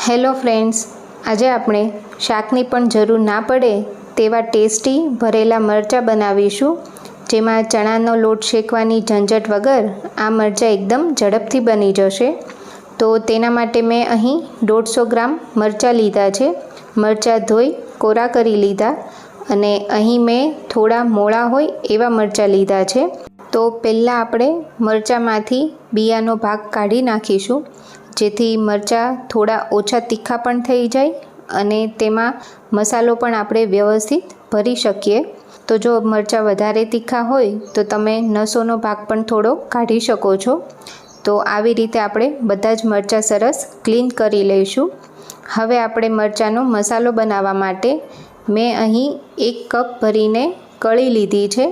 Hello friends, આજે આપણે શાકની પણ જરૂર ના પડે તેવા ટેસ્ટી ભરેલા મરચાં બનાવીશું, જેમાં ચણાનો લોટ શેકવાની ઝંઝટ વગર આ મરચાં એકદમ ઝડપથી બની જશે. તો તેના માટે મેં અહીં 150 ગ્રામ મરચાં લીધા છે. મરચાં ધોઈ કોરા કરી લીધા અને અહીં મેં થોડા મોળા હોય એવા મરચાં લીધા છે. તો પહેલાં આપણે મરચાંમાંથી બિયાનો ભાગ કાઢી નાખીશું, જેથી મરચાં થોડા ઓછા તીખા પણ થઈ જાય અને તેમાં મસાલો પણ આપણે વ્યવસ્થિત ભરી શકીએ. તો જો મરચાં વધારે તીખા હોય તો તમે નસોનો ભાગ પણ થોડો કાઢી શકો છો. તો આવી રીતે આપણે બધા જ મરચાં સરસ ક્લીન કરી લઈશું. હવે આપણે મરચાંનો મસાલો બનાવવા માટે મેં અહીં 1 કપ ભરીને કળી લીધી છે.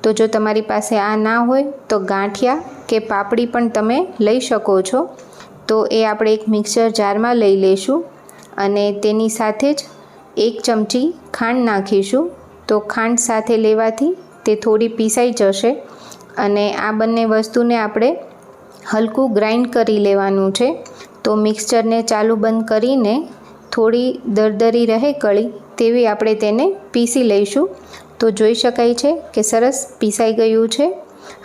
તો જો તમારી પાસે આ ના હોય તો ગાંઠિયા કે પાપડી પણ તમે લઈ શકો છો. તો એ આપણે એક મિક્સર જારમાં લઈ લઈશું અને તેની સાથે જ 1 ચમચી ખાંડ નાખીશું. તો ખાંડ સાથે લેવાથી તે થોડી પીસાઈ જશે અને આ બંને વસ્તુને આપણે હલકું ગ્રાઇન્ડ કરી લેવાનું છે. તો મિક્સચરને ચાલુ બંધ કરીને થોડી દરદરી રહે કળી તેવી આપણે તેને પીસી લઈશું. તો જોઈ શકાય છે કે સરસ પીસાઈ ગયું છે.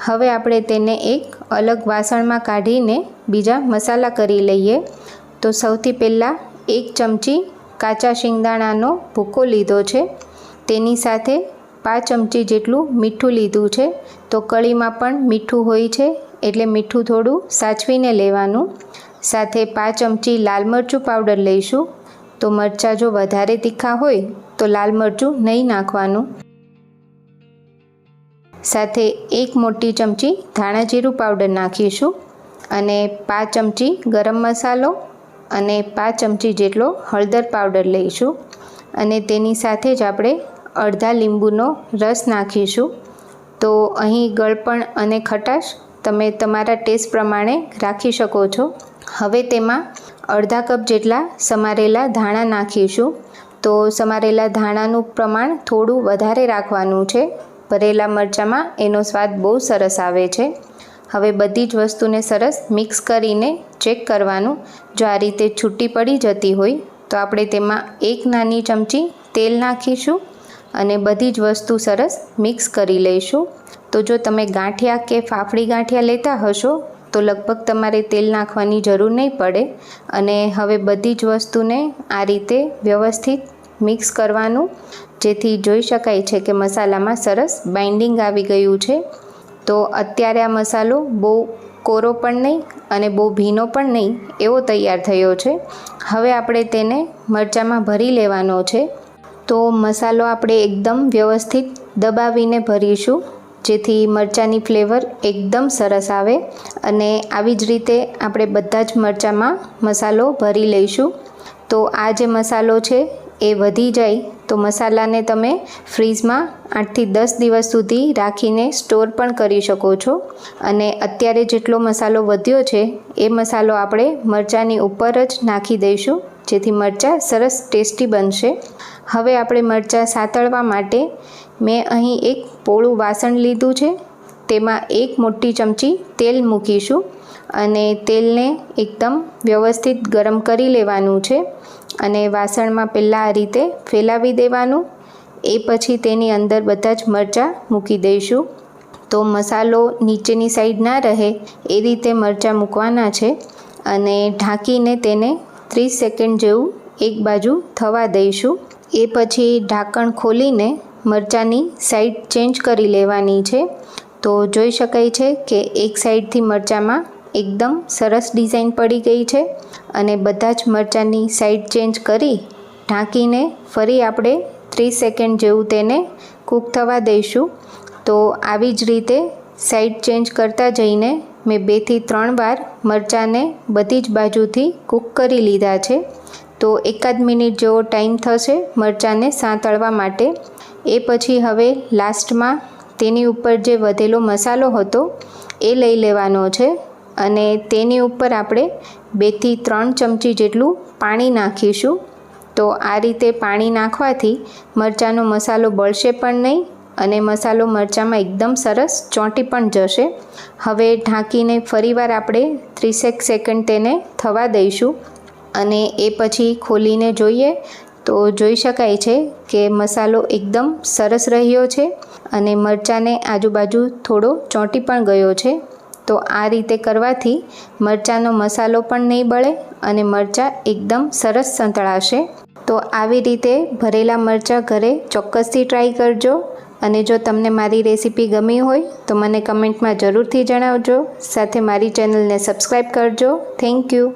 હવે આપણે તેને એક અલગ વાસણમાં કાઢીને બીજા મસાલા કરી લઈએ. તો સૌથી પહેલાં 1 ચમચી કાચા શિંગદાણાનો ભૂકો લીધો છે. તેની સાથે 5 ચમચી જેટલું મીઠું લીધું છે. તો કળીમાં પણ મીઠું હોય છે એટલે મીઠું થોડું સાચવીને લેવાનું. સાથે 5 ચમચી લાલ મરચું પાવડર લઈશું. તો મરચાં જો વધારે તીખા હોય તો લાલ મરચું નહીં નાખવાનું. સાથે 1 મોટી ચમચી ધાણા જીરું પાવડર નાખીશું અને 5 ચમચી ગરમ મસાલો અને 5 ચમચી જેટલો હળદર પાવડર લઈશું અને તેની સાથે જ આપણે અડધા લીંબુનો રસ નાખીશું. તો અહીં ગળપણ અને ખટાશ તમે તમારા ટેસ્ટ પ્રમાણે રાખી શકો છો. હવે તેમાં અડધા કપ જેટલા સમારેલા ધાણા નાખીશું. તો સમારેલા ધાણાનું પ્રમાણ થોડું વધારે રાખવાનું છે. ભરેલા મરચાંમાં એનો સ્વાદ બહુ સરસ આવે છે. હવે બધી જ વસ્તુને સરસ મિક્સ કરીને ચેક કરવાનું. જો આ રીતે છૂટી પડી જતી હોય તો આપણે તેમાં 1 નાની ચમચી તેલ નાખીશું અને બધી જ વસ્તુ સરસ મિક્સ કરી લઈશું. તો જો તમે ગાંઠિયા કે ફાફડી ગાંઠિયા લેતા હશો તો લગભગ તમારે તેલ નાખવાની જરૂર નહીં પડે. અને હવે બધી જ વસ્તુને આ રીતે વ્યવસ્થિત મિક્સ કરવાનું, જેથી જોઈ શકાય છે કે મસાલામાં સરસ બાઇન્ડિંગ આવી ગયું છે. તો અત્યારે આ મસાલો બહુ કોરો પણ નહીં અને બહુ ભીનો પણ નહીં એવો તૈયાર થયો છે. હવે આપણે તેને મરચાંમાં ભરી લેવાનો છે. તો મસાલો આપણે એકદમ વ્યવસ્થિત દબાવીને ભરીશું, જેથી મરચાંની ફ્લેવર એકદમ સરસ આવે. અને આવી જ રીતે આપણે બધા જ મરચાંમાં મસાલો ભરી લઈશું. તો આ જે મસાલો છે એ વધી જાય તો મસાલાને તમે ફ્રીઝમાં 8 થી 10 દિવસ સુધી રાખીને સ્ટોર પણ કરી શકો છો. અને અત્યારે જેટલો મસાલો વધ્યો છે એ મસાલો આપણે મરચાંની ઉપર જ નાખી દઈશું, જેથી મરચાં સરસ ટેસ્ટી બનશે. હવે આપણે મરચાં સાતળવા માટે મેં અહીં એક પોળું વાસણ લીધું છે. તેમાં 1 મોટી ચમચી તેલ મૂકીશું અને તેલને એકદમ વ્યવસ્થિત ગરમ કરી લેવાનું છે અને વાસણમાં પહેલાં આ રીતે ફેલાવી દેવાનું. એ પછી તેની અંદર બધા જ મરચાં મૂકી દઈશું. તો મસાલો નીચેની સાઈડ ના રહે એ રીતે મરચાં મૂકવાના છે અને ઢાંકીને તેને 30 સેકન્ડ જેવું એક બાજુ થવા દઈશું. એ પછી ઢાંકણ ખોલીને મરચાંની સાઈડ ચેન્જ કરી લેવાની છે. તો જોઈ શકાય છે કે એક સાઈડથી મરચાંમાં એકદમ સરસ ડિઝાઇન પડી ગઈ છે અને બધા જ મરચાંની સાઈડ ચેન્જ કરી ઢાંકીને ફરી આપણે 30 સેકન્ડ જેવું તેને કૂક થવા દઈશું. તો આવી જ રીતે સાઈડ ચેન્જ કરતા જઈને મેં 2 થી 3 વાર મરચાંને બધી જ બાજુથી કૂક કરી લીધા છે. તો 1 મિનિટ જેવો ટાઈમ થશે મરચાંને સાંતળવા માટે. એ પછી હવે લાસ્ટમાં તેની ઉપર જે વધેલો મસાલો હતો એ લઈ લેવાનો છે અને તેની ઉપર આપણે 2 થી 3 ચમચી જેટલું પાણી નાખીશું. તો આ રીતે પાણી નાખવાથી મરચાંનો મસાલો બળશે પણ નહીં અને મસાલો મરચાંમાં એકદમ સરસ ચોંટી પણ જશે. હવે ઢાંકીને ફરીવાર આપણે 30 સેકન્ડ તેને થવા દઈશું. અને એ પછી ખોલીને જોઈએ તો જોઈ શકાય છે કે મસાલો એકદમ સરસ રહ્યો છે અને મરચાંને આજુબાજુ થોડો ચોંટી પણ ગયો છે। તો આ રીતે કરવાથી મરચાંનો મસાલો પણ નહીં બળે અને મરચાં એકદમ સરસ સંતળાશે। તો આવી રીતે ભરેલા મરચાં ઘરે ચોક્કસથી ટ્રાય કરજો અને જો તમને મારી રેસીપી ગમી હોય તો મને કમેન્ટમાં જરૂરથી જણાવજો। સાથે મારી ચેનલને સબસ્ક્રાઈબ કરજો। Thank you.